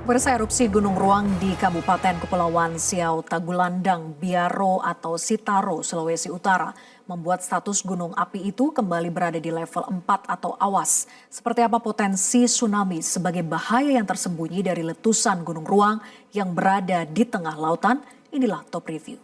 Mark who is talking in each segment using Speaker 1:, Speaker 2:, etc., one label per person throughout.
Speaker 1: Pemirsa, erupsi Gunung Ruang di Kabupaten Kepulauan Siau Tagulandang, Biaro atau Sitaro, Sulawesi Utara membuat status gunung api itu kembali berada di level 4 atau awas. Seperti apa potensi tsunami sebagai bahaya yang tersembunyi dari letusan Gunung Ruang yang berada di tengah lautan? Inilah Top Review.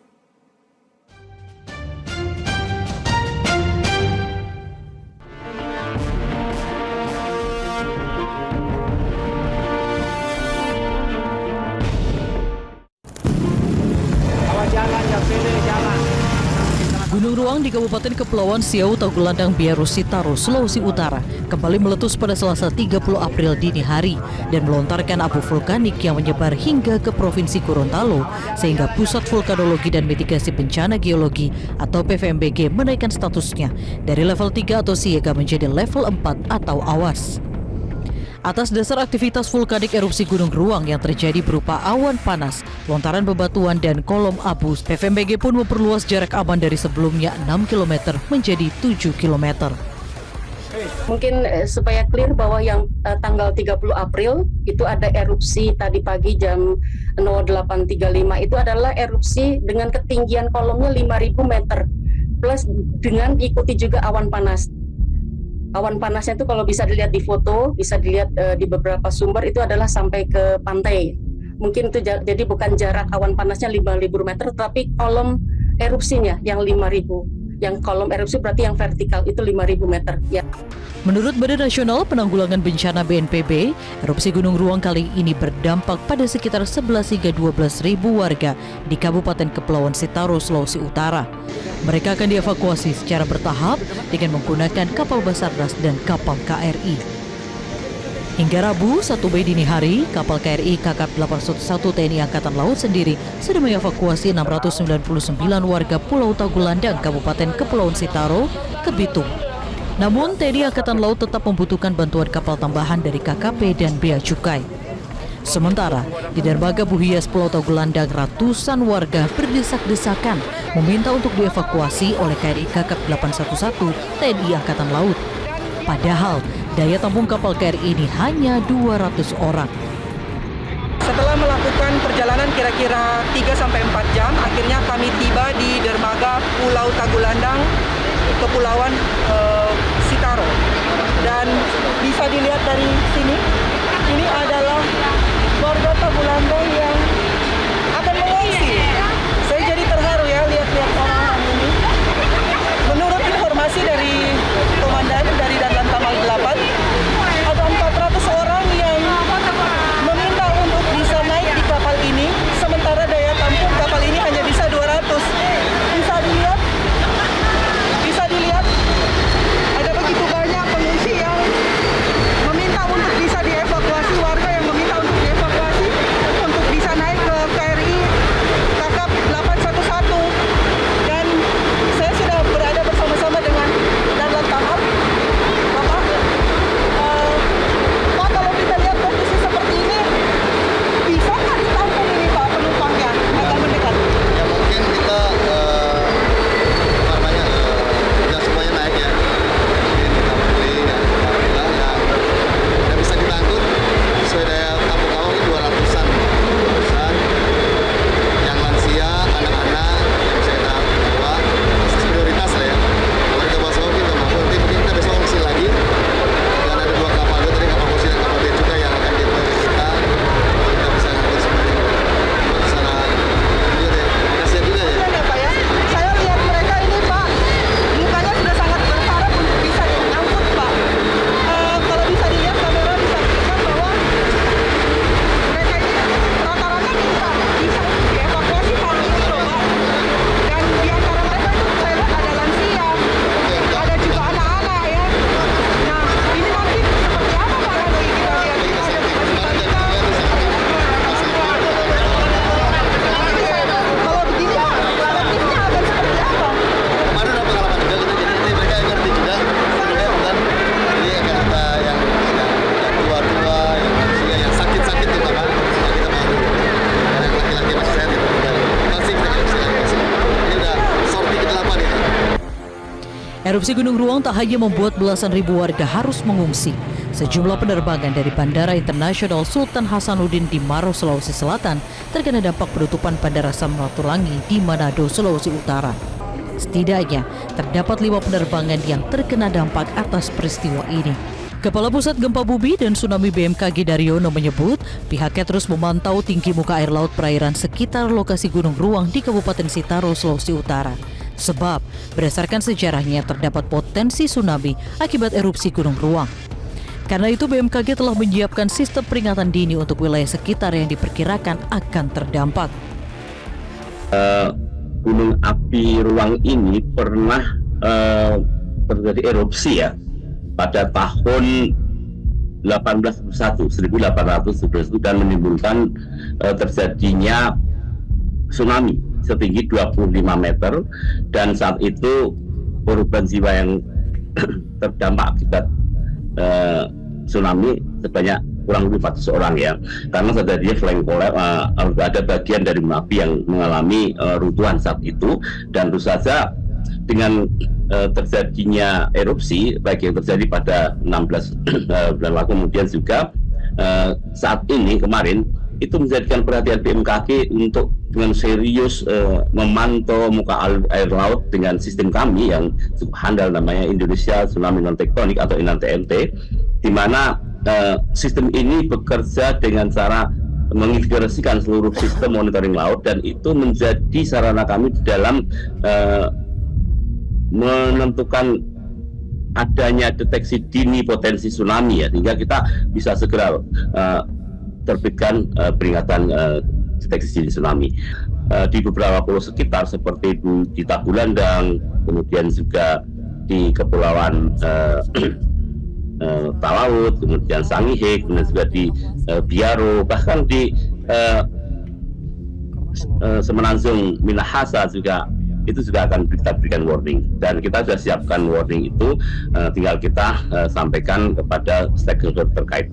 Speaker 2: Gunung Ruang di Kabupaten Kepulauan Siau Tagulandang, Biaro, Sitaro, Sulawesi Utara kembali meletus pada Selasa 30 April dini hari dan melontarkan abu vulkanik yang menyebar hingga ke Provinsi Gorontalo sehingga Pusat Vulkanologi dan Mitigasi Bencana Geologi atau PVMBG menaikkan statusnya dari level 3 atau siaga menjadi level 4 atau awas. Atas dasar aktivitas vulkanik erupsi Gunung Ruang yang terjadi berupa awan panas, lontaran bebatuan dan kolom abu, PVMBG pun memperluas jarak aman dari sebelumnya 6 km menjadi 7 km.
Speaker 3: Mungkin supaya clear bahwa yang tanggal 30 April itu ada erupsi tadi pagi jam 08.35 itu adalah erupsi dengan ketinggian kolomnya 5.000 meter plus dengan ikuti juga awan panas. Awan panasnya itu kalau bisa dilihat di foto, bisa dilihat di beberapa sumber itu adalah sampai ke pantai. Mungkin itu jadi bukan jarak awan panasnya 5.000 meter, tapi kolom erupsinya yang 5.000. Yang kolom erupsi berarti yang vertikal itu 5.000 meter. Ya.
Speaker 2: Menurut Badan Nasional Penanggulangan Bencana BNPB, erupsi Gunung Ruang kali ini berdampak pada sekitar 11 hingga 12 ribu warga di Kabupaten Kepulauan Sitaro, Sulawesi Utara. Mereka akan dievakuasi secara bertahap dengan menggunakan kapal Basarnas dan kapal KRI. Hingga Rabu 1 Mei dini hari, kapal KRI KKP 811 TNI Angkatan Laut sendiri sudah mengevakuasi 699 warga Pulau Tagulandang, Kabupaten Kepulauan Sitaro ke Bitung. Namun TNI Angkatan Laut tetap membutuhkan bantuan kapal tambahan dari KKP dan Bea Cukai. Sementara di dermaga Buhias Pulau Tagulandang, ratusan warga berdesak-desakan meminta untuk dievakuasi oleh KRI KKP 811 TNI Angkatan Laut. Padahal daya tampung kapal KRI ini hanya 200 orang.
Speaker 4: Setelah melakukan perjalanan kira-kira 3-4 jam, akhirnya kami tiba di dermaga Pulau Tagulandang, Kepulauan Sitaro. Dan bisa dilihat dari sini, ini adalah warga Tagulandang yang akan mengungsi. Saya jadi terharu ya lihat-lihat orang-orang ini. Menurut informasi dari komandan dari Danlan Tamal 8, ada 400 orang yang meminta untuk bisa naik di kapal ini, sementara daya tampung kapal ini hanya bisa 200. Bisa dilihat, ada begitu banyak pengungsi yang meminta untuk bisa dievakuasi, warga yang meminta untuk dievakuasi untuk bisa naik ke KRI KKP 811. Dan saya sudah berada bersama-sama dengan Danlan Tamal. Pak, kalau kita lihat posisi seperti ini, bisa nggak ditampung ini Pak penumpangnya agak mendekat?
Speaker 5: Ya mungkin kita tidak semuanya naik ya. Mungkin kita pilih yang alhamdulillah yang bisa dibantu sesuai daya tampung kapal ini 200-an. Yang lansia, anak-anak, yang bisa kita bawa, masih prioritas lah ya. Kalau kita bawa semua kita mampu, nanti mungkin kita besok ngisi lagi. Dan ada 2 kapal itu, tadi kapal posisi dan kapal Bea Cukai yang akan dievakuasi kita. Kita bisa ngangkut semuanya. Secara ini deh, kasihan juga ya.
Speaker 4: Ya Pak ya, saya lihat mereka ini Pak, mukanya sudah sangat berharap untuk bisa diangkut Pak. Kalau bisa dilihat kamera disaksikan bahwa mereka ini rata-rata bisa dievakuasi pagi ini loh Pak. Dan di antara mereka itu saya lihat ada lansia, ada juga anak-anak ya. Nah ini nanti seperti apa Pak kalau kita lihat kita ada balita-balita. Kalau begini Pak, relatifnya akan seperti apa?
Speaker 5: Kemarin ada pengalaman juga kita, jadi nanti mereka yang ngerti juga sebenarnya bukan jadi akan kita yang tua-tua, yang lansia, yang sakit-sakit kita kan kita baru dan yang laki-laki masih sehat itu masih kita evakuasi. Ini udah sorti ke-8 ini.
Speaker 2: Erupsi Gunung Ruang tak hanya membuat belasan ribu warga harus mengungsi. Sejumlah penerbangan dari Bandara Internasional Sultan Hasanuddin di Maros, Sulawesi Selatan terkena dampak penutupan Bandara Samratulangi di Manado, Sulawesi Utara. Setidaknya terdapat 5 penerbangan yang terkena dampak atas peristiwa ini. Kepala Pusat Gempa Bumi dan Tsunami BMKG Daryono menyebut pihaknya terus memantau tinggi muka air laut perairan sekitar lokasi Gunung Ruang di Kabupaten Sitaro, Sulawesi Utara. Sebab berdasarkan sejarahnya terdapat potensi tsunami akibat erupsi Gunung Ruang. Karena itu BMKG telah menyiapkan sistem peringatan dini untuk wilayah sekitar yang diperkirakan akan terdampak.
Speaker 6: Gunung api Ruang ini pernah terjadi erupsi ya pada tahun 1811 dan menimbulkan terjadinya tsunami setinggi 25 meter, dan saat itu korban jiwa yang terdampak akibat tsunami sebanyak kurang lebih 400 orang ya, karena terjadinya flank collapse, ada bagian dari gunung api yang mengalami runtuhan saat itu. Dan tentu saja dengan terjadinya erupsi baik yang terjadi pada 16 bulan lalu, kemudian juga saat ini kemarin itu menjadikan perhatian BMKG untuk dengan serius memantau muka air laut dengan sistem kami yang cukup handal, namanya Indonesia Tsunami Non Tektonik atau INAN-TNT, di mana sistem ini bekerja dengan cara mengintegrasikan seluruh sistem monitoring laut, dan itu menjadi sarana kami dalam menentukan adanya deteksi dini potensi tsunami ya, sehingga kita bisa segera terbitkan peringatan deteksi dini tsunami di beberapa pulau sekitar seperti di Tagulandang, kemudian juga di Kepulauan Talaut, kemudian Sangihe, kemudian juga di Biaro, bahkan di Semenanjung Minahasa juga itu juga akan kita berikan warning, dan kita sudah siapkan warning itu, tinggal kita sampaikan kepada stakeholder terkait.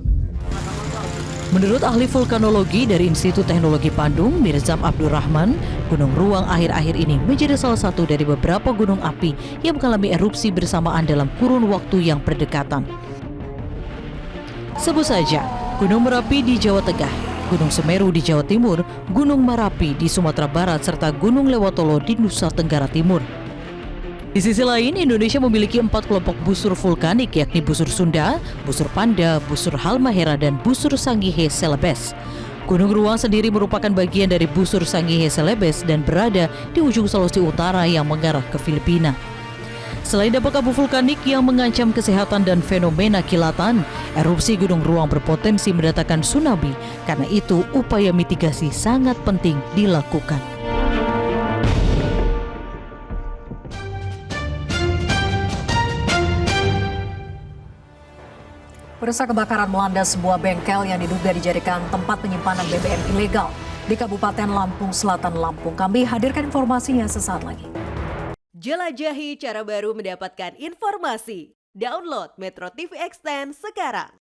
Speaker 2: Menurut ahli vulkanologi dari Institut Teknologi Bandung, Mirzam Abdurrahman, Gunung Ruang akhir-akhir ini menjadi salah satu dari beberapa gunung api yang mengalami erupsi bersamaan dalam kurun waktu yang berdekatan. Sebut saja Gunung Merapi di Jawa Tengah, Gunung Semeru di Jawa Timur, Gunung Marapi di Sumatera Barat, serta Gunung Lewotolo di Nusa Tenggara Timur. Di sisi lain, Indonesia memiliki 4 kelompok busur vulkanik, yakni busur Sunda, busur Panda, busur Halmahera, dan busur Sangihe Celebes. Gunung Ruang sendiri merupakan bagian dari busur Sangihe Celebes dan berada di ujung Sulawesi Utara yang mengarah ke Filipina. Selain dampak abu vulkanik yang mengancam kesehatan dan fenomena kilatan, erupsi Gunung Ruang berpotensi mendatangkan tsunami. Karena itu, upaya mitigasi sangat penting dilakukan.
Speaker 1: Pemirsa, kebakaran melanda sebuah bengkel yang diduga dijadikan tempat penyimpanan BBM ilegal di Kabupaten Lampung Selatan, Lampung. Kami hadirkan informasinya sesaat lagi.
Speaker 7: Jelajahi cara baru mendapatkan informasi. Download Metro TV Extend sekarang.